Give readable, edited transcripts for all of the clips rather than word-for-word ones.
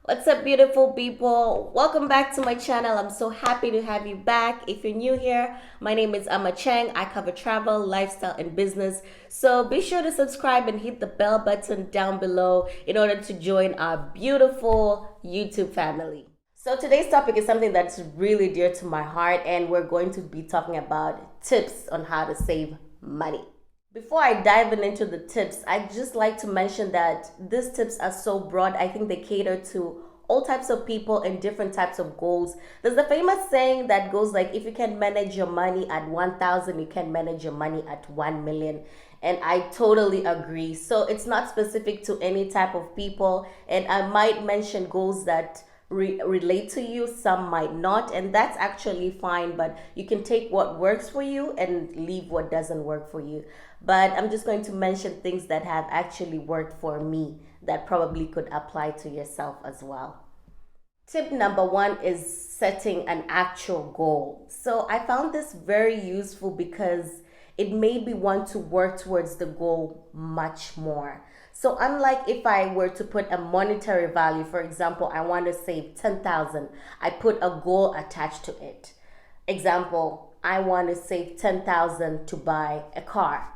What's up, beautiful people? Welcome back to my channel. I'm so happy to have you back. If you're new here, my name is Amma Cheng. I cover travel, lifestyle, and business. So be sure to subscribe and hit the bell button down below in order to join our beautiful YouTube family. So today's topic is something that's really dear to my heart, and we're going to be talking about tips on how to save money. Before I dive into the tips, I just like to mention that these tips are so broad. I think they cater to all types of people and different types of goals. There's the famous saying that goes like, if you can manage your money at 1,000, you can manage your money at 1 million. And I totally agree. So it's not specific to any type of people. And I might mention goals that relate to you, some might not, and that's actually fine. But you can take what works for you and leave what doesn't work for you. But I'm just going to mention things that have actually worked for me that probably could apply to yourself as well. Tip number one is setting an actual goal. So I found this very useful because it made me want to work towards the goal much more. So unlike if I were to put a monetary value, for example, I want to save 10,000, I put a goal attached to it. Example, I want to save 10,000 to buy a car,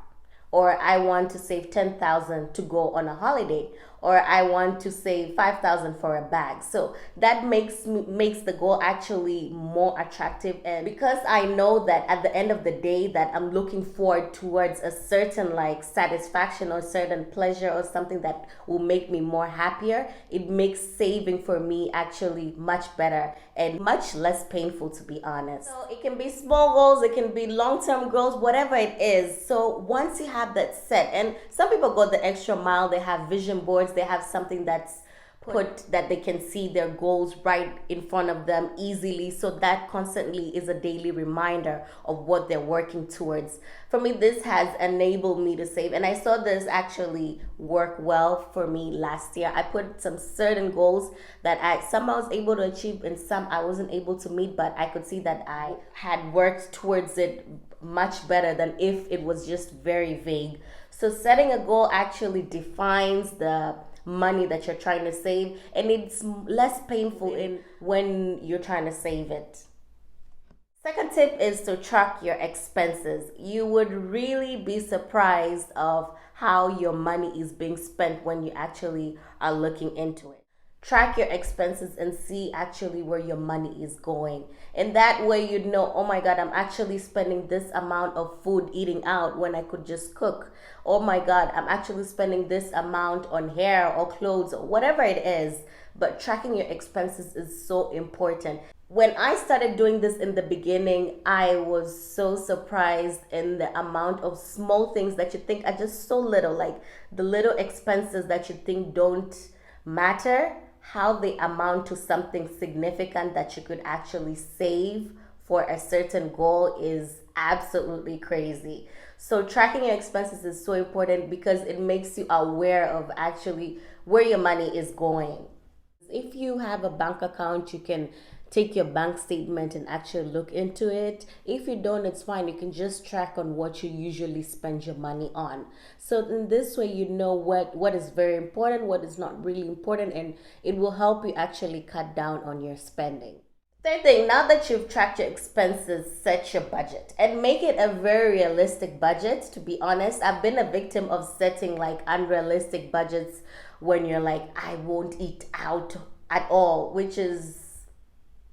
or I want to save 10,000 to go on a holiday, or I want to save 5,000 for a bag. So that makes the goal actually more attractive, and because I know that at the end of the day that I'm looking forward towards a certain like satisfaction or certain pleasure or something that will make me more happier, it makes saving for me actually much better and much less painful, to be honest. So it can be small goals, it can be long-term goals, whatever it is. So once you have that set, and some people go the extra mile, they have vision boards, they have something that's put that they can see their goals right in front of them easily, so that constantly is a daily reminder of what they're working towards. For me, this has enabled me to save, and I saw this actually work well for me last year. I put some certain goals that some I was able to achieve and some I wasn't able to meet, but I could see that I had worked towards it much better than if it was just very vague. So setting a goal actually defines the money that you're trying to save, and it's less painful in when you're trying to save it. Second tip is to track your expenses. You would really be surprised of how your money is being spent when you actually are looking into it. Track your expenses and see actually where your money is going. And that way you'd know, oh my God, I'm actually spending this amount of food eating out when I could just cook. Oh my God, I'm actually spending this amount on hair or clothes or whatever it is. But tracking your expenses is so important. When I started doing this in the beginning, I was so surprised in the amount of small things that you think are just so little, like the little expenses that you think don't matter, how they amount to something significant that you could actually save for a certain goal is absolutely crazy. So tracking your expenses is so important because it makes you aware of actually where your money is going. If you have a bank account, you can take your bank statement and actually look into it. If you don't, it's fine. You can just track on what you usually spend your money on. So in this way, you know what is very important, what is not really important, and it will help you actually cut down on your spending. Third thing, now that you've tracked your expenses, set your budget and make it a very realistic budget. To be honest, I've been a victim of setting like unrealistic budgets when you're like, I won't eat out at all, which is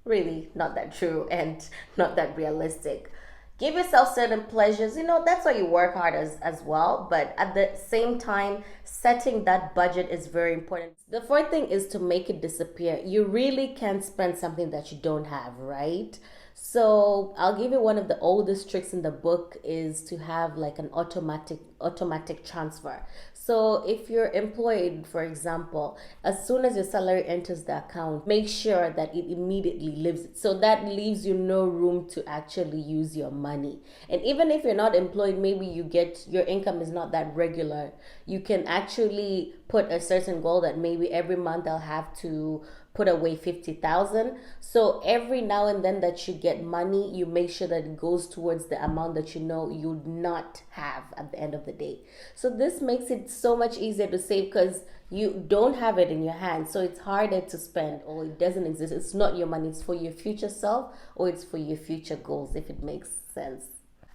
really not that true and not that realistic. Give yourself certain pleasures, that's why you work hard as well, but at the same time, setting that budget is very important. The fourth thing is to make it disappear. You really can't spend something that you don't have, right? So I'll give you one of the oldest tricks in the book is to have like an automatic transfer. So if you're employed, for example, as soon as your salary enters the account, make sure that it immediately leaves it. So that leaves you no room to actually use your money. And even if you're not employed, maybe your income is not that regular, you can actually put a certain goal that maybe every month I'll have to put away 50,000. So every now and then that you get money, you make sure that it goes towards the amount that you know you'd not have at the end of the day. So this makes it so much easier to save because you don't have it in your hand, so it's harder to spend, or it doesn't exist. It's not your money, it's for your future self, or it's for your future goals, if it makes sense.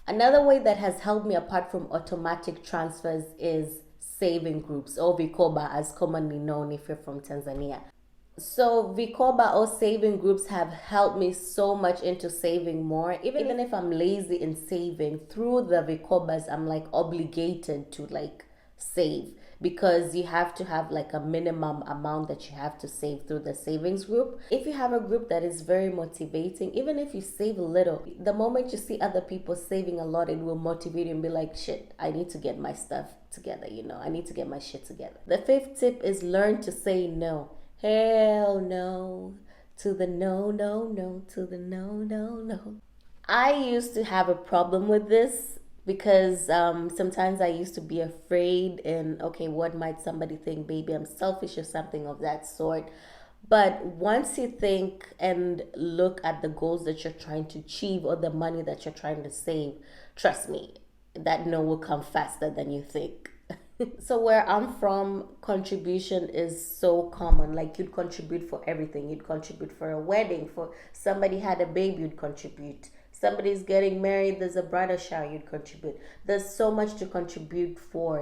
Another way that has helped me apart from automatic transfers is saving groups, or Vikoba as commonly known if you're from Tanzania. So Vikoba or saving groups have helped me so much into saving more. Even if I'm lazy in saving, through the Vikobas, I'm like obligated to like save, because you have to have like a minimum amount that you have to save through the savings group. If you have a group that is very motivating, even if you save a little, the moment you see other people saving a lot, it will motivate you and be like, shit, I need to get my stuff together, I need to get my shit together. The fifth tip is learn to say no. Hell no to the no, no, no, to the no, no, no. I used to have a problem with this because sometimes I used to be afraid and, okay, what might somebody think? Baby, I'm selfish or something of that sort. But once you think and look at the goals that you're trying to achieve or the money that you're trying to save, trust me, that no will come faster than you think. So where I'm from, contribution is so common. Like, you'd contribute for everything. You'd contribute for a wedding, for somebody had a baby, you'd contribute. Somebody's getting married, there's a bridal shower, you'd contribute. There's so much to contribute for,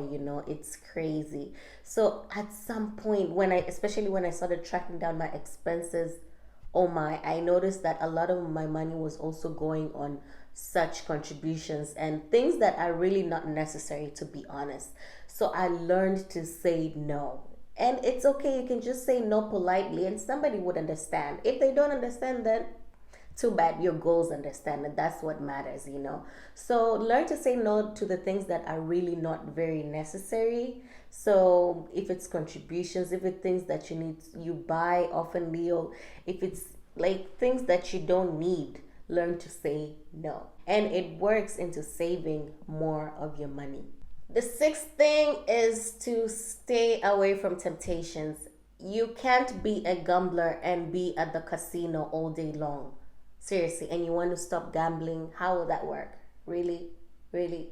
it's crazy. So at some point, especially when I started tracking down my expenses, oh my, I noticed that a lot of my money was also going on such contributions and things that are really not necessary, to be honest. So I learned to say no. And it's okay, you can just say no politely and somebody would understand. If they don't understand, then too bad, your goals understand, and that's what matters. So learn to say no to the things that are really not very necessary. So if it's contributions, if it's things that you buy oftenly, or if it's like things that you don't need, learn to say no, and it works into saving more of your money. The sixth thing is to stay away from temptations. You can't be a gambler and be at the casino all day long. Seriously, and you want to stop gambling, how will that work? Really? Really?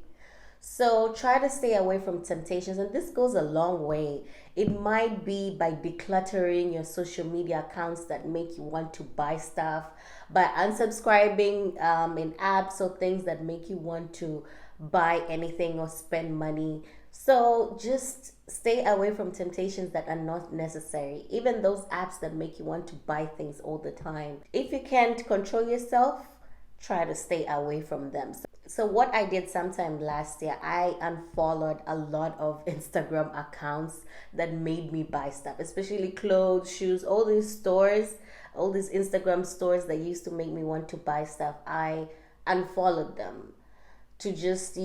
So try to stay away from temptations, and this goes a long way. It might be by decluttering your social media accounts that make you want to buy stuff, by unsubscribing in apps or things that make you want to buy anything or spend money. So just stay away from temptations that are not necessary, even those apps that make you want to buy things all the time. If you can't control yourself, try to stay away from them. So what I did sometime last year, I unfollowed a lot of Instagram accounts that made me buy stuff, especially clothes, shoes, all these stores, all these Instagram stores that used to make me want to buy stuff. I unfollowed them to just,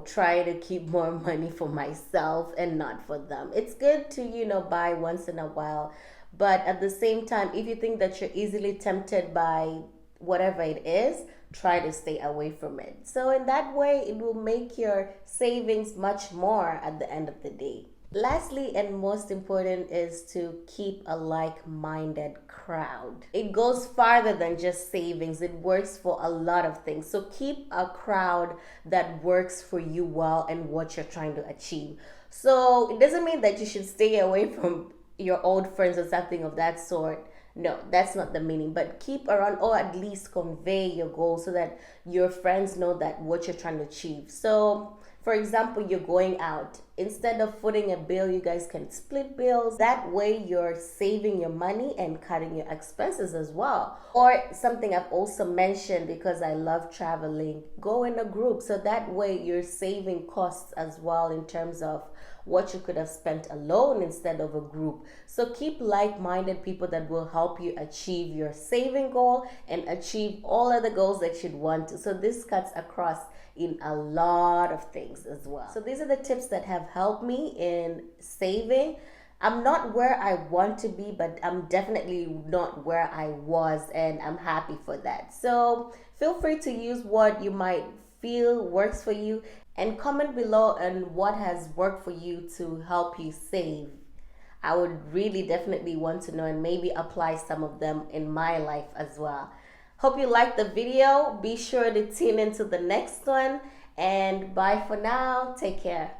try to keep more money for myself and not for them. It's good to, buy once in a while, but at the same time, if you think that you're easily tempted by whatever it is, try to stay away from it. So in that way, it will make your savings much more at the end of the day. Lastly, and most important, is to keep a like-minded crowd. It goes farther than just savings. It works for a lot of things. So keep a crowd that works for you well and what you're trying to achieve. So it doesn't mean that you should stay away from your old friends or something of that sort. No, that's not the meaning, but keep around, or at least convey your goals so that your friends know that what you're trying to achieve. So for example, you're going out. Instead of footing a bill, you guys can split bills. That way you're saving your money and cutting your expenses as well. Or something I've also mentioned, because I love traveling, go in a group. So that way you're saving costs as well in terms of what you could have spent alone instead of a group. So keep like-minded people that will help you achieve your saving goal and achieve all other goals that you'd want to. So this cuts across in a lot of things as well. So these are the tips that have helped me in saving. I'm not where I want to be, but I'm definitely not where I was, and I'm happy for that. So feel free to use what you might feel works for you, and comment below on what has worked for you to help you save. I would really definitely want to know and maybe apply some of them in my life as well. Hope you liked the video. Be sure to tune into the next one, and bye for now. Take care.